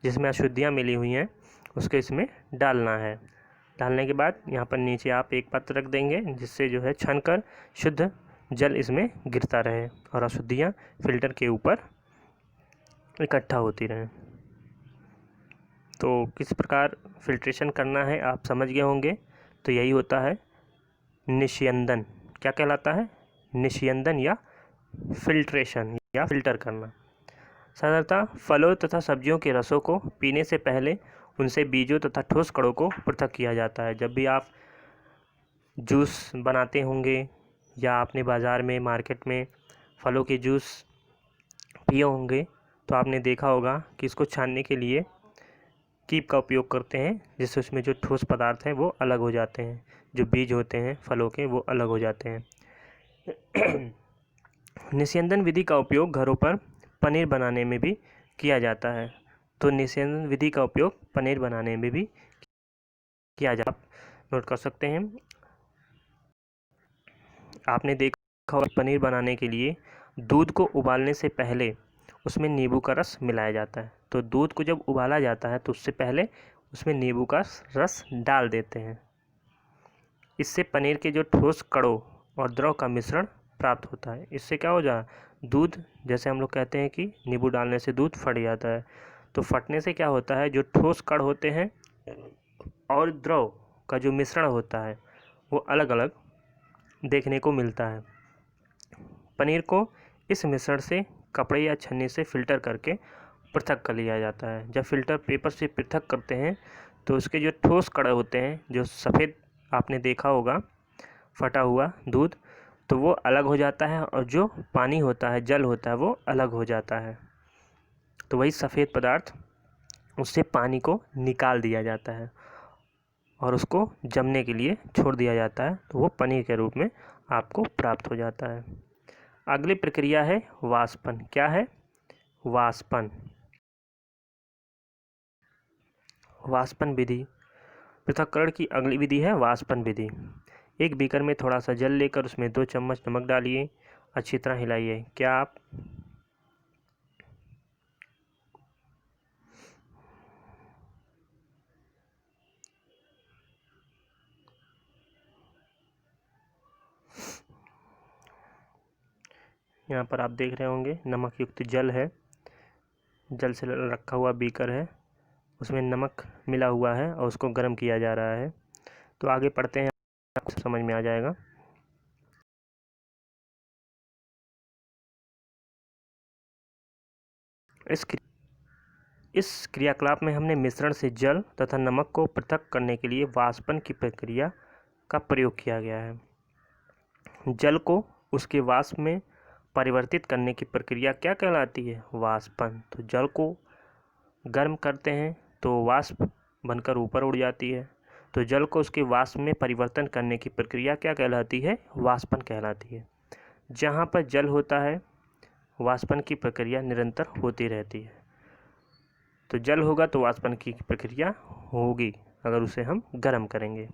जिसमें अशुद्धियाँ मिली हुई हैं उसको इसमें डालना है। डालने के बाद यहाँ पर नीचे आप एक पात्र रख देंगे जिससे जो है छन कर शुद्ध जल इसमें गिरता रहे और अशुद्धियाँ फिल्टर के ऊपर इकट्ठा होती रहें। तो किस प्रकार फिल्ट्रेशन करना है आप समझ गए होंगे। तो यही होता है निस्यंदन। क्या कहलाता है? निस्यंदन या फिल्ट्रेशन या फिल्टर करना। साधारणतः फलों तथा सब्जियों के रसों को पीने से पहले उनसे बीजों तथा ठोस कणों को पृथक किया जाता है। जब भी आप जूस बनाते होंगे या आपने बाज़ार में, मार्केट में फलों के जूस पिए होंगे तो आपने देखा होगा कि इसको छानने के लिए कीप का उपयोग करते हैं, जिससे उसमें जो ठोस पदार्थ हैं वो अलग हो जाते हैं, जो बीज होते हैं फलों के वो अलग हो जाते हैं। निस्यंदन विधि का उपयोग घरों पर पनीर बनाने में भी किया जाता है। तो निस्यंदन विधि का उपयोग पनीर बनाने में भी किया जाता है, आप नोट कर सकते हैं। आपने देखा होगा पनीर बनाने के लिए दूध को उबालने से पहले उसमें नींबू का रस मिलाया जाता है। तो दूध को जब उबाला जाता है तो उससे पहले उसमें नींबू का रस डाल देते हैं। इससे पनीर के जो ठोस कणों और द्रव का मिश्रण प्राप्त होता है। इससे क्या हो जाए, दूध, जैसे हम लोग कहते हैं कि नींबू डालने से दूध फट जाता है, तो फटने से क्या होता है, जो ठोस कण होते हैं और द्रव का जो मिश्रण होता है वो अलग अलग देखने को मिलता है। पनीर को इस मिश्रण से कपड़े या छन्नी से फिल्टर करके पृथक कर लिया जाता है। जब फ़िल्टर पेपर से पृथक करते हैं तो उसके जो ठोस कण होते हैं, जो सफ़ेद आपने देखा होगा फटा हुआ दूध, तो वो अलग हो जाता है और जो पानी होता है, जल होता है, वो अलग हो जाता है। तो वही सफ़ेद पदार्थ, उससे पानी को निकाल दिया जाता है और उसको जमने के लिए छोड़ दिया जाता है, तो वो पनीर के रूप में आपको प्राप्त हो जाता है। अगली प्रक्रिया है वाष्पन। क्या है? वाष्पन। वाष्पन विधि, पृथक्करण की अगली विधि है वाष्पन विधि। एक बीकर में थोड़ा सा जल लेकर उसमें 2 चम्मच नमक डालिए, अच्छी तरह हिलाइए। क्या आप यहाँ पर आप देख रहे होंगे नमक युक्त जल है, जल से रखा हुआ बीकर है, उसमें नमक मिला हुआ है और उसको गर्म किया जा रहा है। तो आगे पढ़ते हैं, आपको समझ में आ जाएगा। इस क्रियाकलाप में हमने मिश्रण से जल तथा नमक को पृथक करने के लिए वाष्पन की प्रक्रिया का प्रयोग किया गया है। जल को उसके वाष्प में परिवर्तित करने की प्रक्रिया क्या कहलाती है? वाष्पन। तो जल को गर्म करते हैं तो वाष्प बनकर ऊपर उड़ जाती है, तो जल को उसके वाष्प में परिवर्तन करने की प्रक्रिया क्या कहलाती है? वाष्पन कहलाती है। जहाँ पर जल होता है, वाष्पन की प्रक्रिया निरंतर होती रहती है। तो जल होगा तो वाष्पन की प्रक्रिया होगी अगर उसे हम गर्म करेंगे।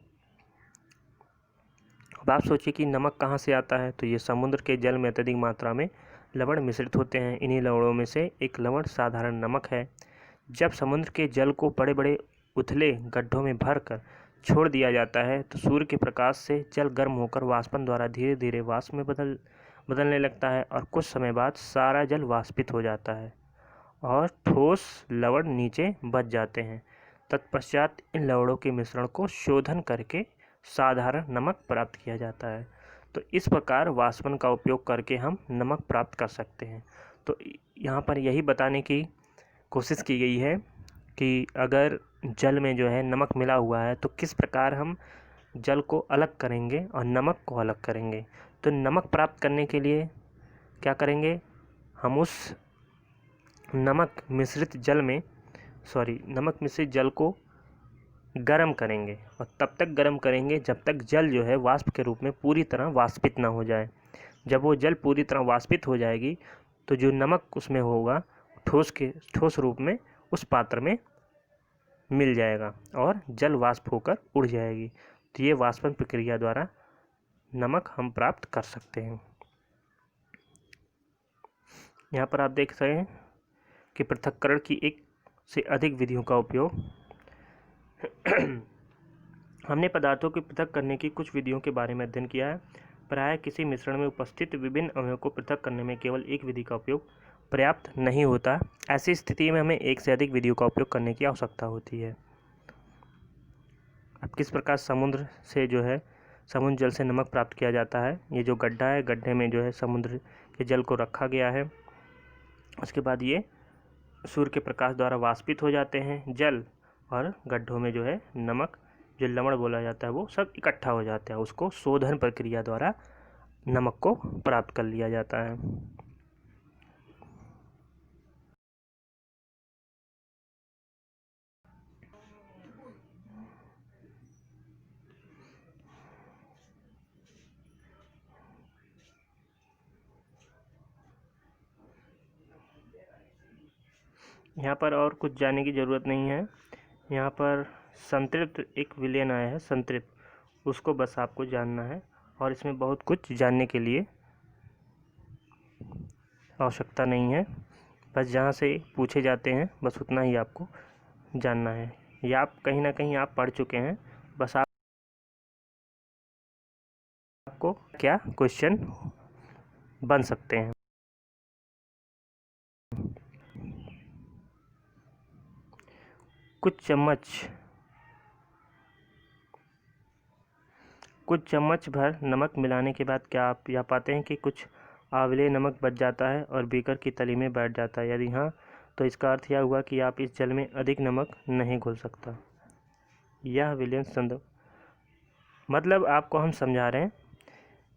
अब आप सोचिए कि नमक कहाँ से आता है? तो ये समुद्र के जल में अत्यधिक मात्रा में लवण मिश्रित होते हैं। इन्हीं लवणों में से एक लवण साधारण नमक है। जब समुद्र के जल को बड़े बड़े उथले गड्ढों में भरकर छोड़ दिया जाता है तो सूर्य के प्रकाश से जल गर्म होकर वाष्पन द्वारा धीरे धीरे वाष्प में बदलने लगता है और कुछ समय बाद सारा जल वाष्पित हो जाता है और ठोस लवण नीचे बच जाते हैं। तत्पश्चात इन लवणों के मिश्रण को शोधन करके साधारण नमक प्राप्त किया जाता है। तो इस प्रकार वाष्पन का उपयोग करके हम नमक प्राप्त कर सकते हैं। तो यहाँ पर यही बताने की कोशिश की गई है कि अगर जल में जो है नमक मिला हुआ है तो किस प्रकार हम जल को अलग करेंगे और नमक को अलग करेंगे। तो नमक प्राप्त करने के लिए क्या करेंगे? हम उस नमक मिश्रित जल को गर्म करेंगे और तब तक गर्म करेंगे जब तक जल जो है वाष्प के रूप में पूरी तरह वाष्पित ना हो जाए। जब वो जल पूरी तरह वाष्पित हो जाएगी तो जो नमक उसमें होगा ठोस रूप में उस पात्र में मिल जाएगा और जल वाष्प होकर उड़ जाएगी। तो ये वाष्पन प्रक्रिया द्वारा नमक हम प्राप्त कर सकते हैं। यहाँ पर आप देख रहे हैं कि पृथक्करण की एक से अधिक विधियों का उपयोग हमने पदार्थों को पृथक करने की कुछ विधियों के बारे में अध्ययन किया है। प्रायः किसी मिश्रण में उपस्थित विभिन्न अवयवों को पृथक करने में केवल एक विधि का उपयोग पर्याप्त नहीं होता। ऐसी स्थिति में हमें एक से अधिक विधियों का उपयोग करने की आवश्यकता होती है। अब किस प्रकार समुद्र जल से नमक प्राप्त किया जाता है। ये जो गड्ढा है, गड्ढे में जो है समुद्र के जल को रखा गया है। उसके बाद ये सूर्य के प्रकाश द्वारा वाष्पित हो जाते हैं जल, और गड्ढों में जो है नमक, जो लवण बोला जाता है, वो सब इकट्ठा हो जाता है। उसको शोधन प्रक्रिया द्वारा नमक को प्राप्त कर लिया जाता है। यहाँ पर और कुछ जानने की ज़रूरत नहीं है। यहाँ पर संतृप्त एक विलयन आया है, संतृप्त, उसको बस आपको जानना है और इसमें बहुत कुछ जानने के लिए आवश्यकता नहीं है। बस जहाँ से पूछे जाते हैं बस उतना ही आपको जानना है, या आप कहीं ना कहीं आप पढ़ चुके हैं, बस आपको क्या क्वेश्चन बन सकते हैं। कुछ चम्मच भर नमक मिलाने के बाद क्या आप यह पाते हैं कि कुछ आंवले नमक बच जाता है और बीकर की तली में बैठ जाता है? यदि हाँ, तो इसका अर्थ यह हुआ कि आप इस जल में अधिक नमक नहीं घोल सकता। यह विलियम संदर्भ, मतलब आपको हम समझा रहे हैं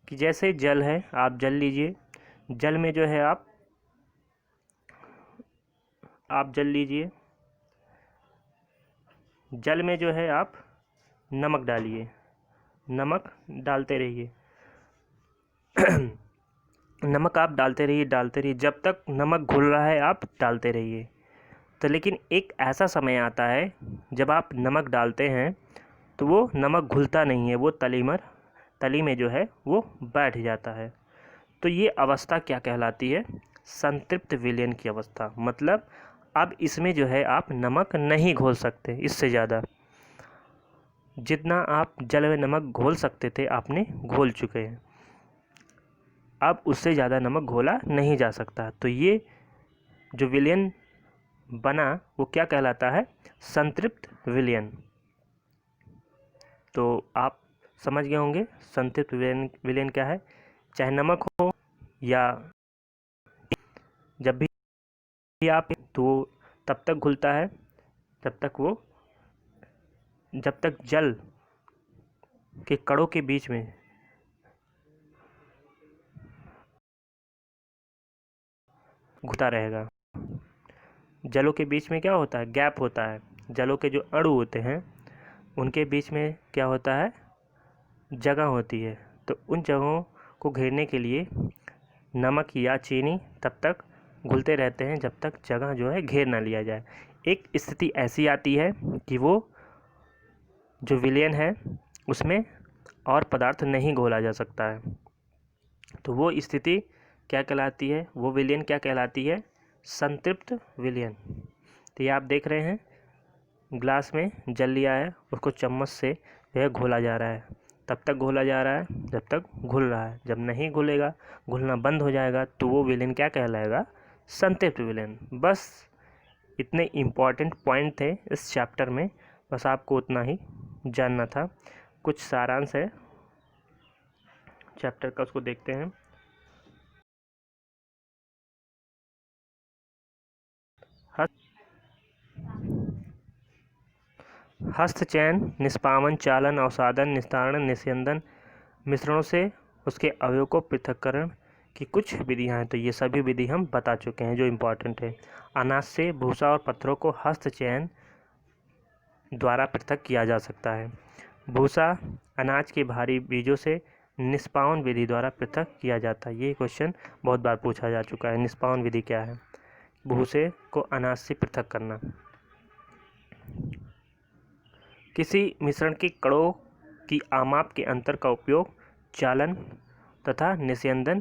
कि जैसे जल है, आप जल लीजिए, जल में जो है आप जल लीजिए, जल में जो है आप नमक डालिए, नमक डालते रहिए नमक आप डालते रहिए, जब तक नमक घुल रहा है आप डालते रहिए। तो लेकिन एक ऐसा समय आता है जब आप नमक डालते हैं तो वो नमक घुलता नहीं है, वो तली में जो है वो बैठ जाता है। तो ये अवस्था क्या कहलाती है? संतृप्त विलयन की अवस्था। मतलब अब इसमें जो है आप नमक नहीं घोल सकते, इससे ज़्यादा जितना आप जल में नमक घोल सकते थे आपने घोल चुके हैं, अब उससे ज़्यादा नमक घोला नहीं जा सकता। तो ये जो विलयन बना वो क्या कहलाता है? संतृप्त विलयन। तो आप समझ गए होंगे संतृप्त विलयन क्या है। चाहे नमक हो या जब भी आप, तो तब तक घुलता है जब तक जल के कणों के बीच में घुलता रहेगा। जलों के बीच में क्या होता है? गैप होता है। जलों के जो अणु होते हैं उनके बीच में क्या होता है? जगह होती है। तो उन जगहों को घेरने के लिए नमक या चीनी तब तक घुलते रहते हैं जब तक जगह जो है घेर ना लिया जाए। एक स्थिति ऐसी आती है कि वो जो विलयन है उसमें और पदार्थ नहीं घोला जा सकता है। तो वो स्थिति क्या कहलाती है? वो विलयन क्या कहलाती है? संतृप्त विलयन। तो ये आप देख रहे हैं ग्लास में जल लिया है, उसको चम्मच से जो है घोला जा रहा है। तब तक घोला जा रहा है जब तक घुल रहा है। जब नहीं घुलेगा, घुलना बंद हो जाएगा, तो वो विलयन क्या कहलाएगा? संतृप्त विलयन। बस इतने इम्पॉर्टेंट पॉइंट थे इस चैप्टर में, बस आपको उतना ही जानना था। कुछ सारांश है चैप्टर का, उसको देखते हैं। हस्तचयन, निष्पावन, चालन, अवसादन, निस्तारण, निस्यंदन मिश्रणों से उसके अवयव को पृथक्करण की कुछ विधियां हैं। तो ये सभी विधि हम बता चुके हैं जो इम्पोर्टेंट है। अनाज से भूसा और पत्थरों को हस्तचयन द्वारा पृथक किया जा सकता है। भूसा अनाज के भारी बीजों से निष्पावन विधि द्वारा पृथक किया जाता है। ये क्वेश्चन बहुत बार पूछा जा चुका है। निष्पावन विधि क्या है? भूसे को अनाज से पृथक करना। किसी मिश्रण के कणों की आमाप के अंतर का उपयोग चालन तथा निस्यंदन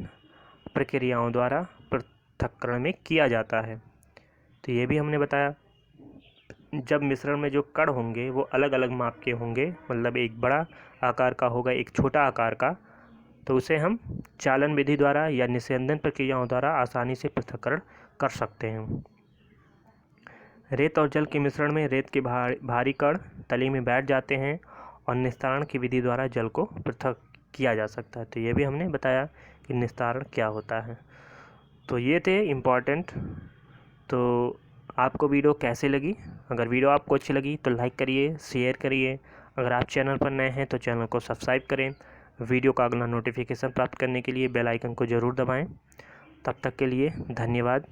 प्रक्रियाओं द्वारा पृथक्करण में किया जाता है। तो ये भी हमने बताया। जब मिश्रण में जो कण होंगे वो अलग अलग माप के होंगे, मतलब एक बड़ा आकार का होगा, एक छोटा आकार का, तो उसे हम चालन विधि द्वारा या निस्यंदन प्रक्रियाओं द्वारा आसानी से पृथक्करण कर सकते हैं। रेत और जल के मिश्रण में रेत के भारी कण तली में बैठ जाते हैं और निस्तारण की विधि द्वारा जल को पृथक किया जा सकता है। तो ये भी हमने बताया कि निस्तारण क्या होता है। तो ये थे इम्पॉर्टेंट। तो आपको वीडियो कैसे लगी? अगर वीडियो आपको अच्छी लगी तो लाइक करिए, शेयर करिए। अगर आप चैनल पर नए हैं तो चैनल को सब्सक्राइब करें। वीडियो का अगला नोटिफिकेशन प्राप्त करने के लिए बेल आइकन को ज़रूर दबाएं। तब तक के लिए धन्यवाद।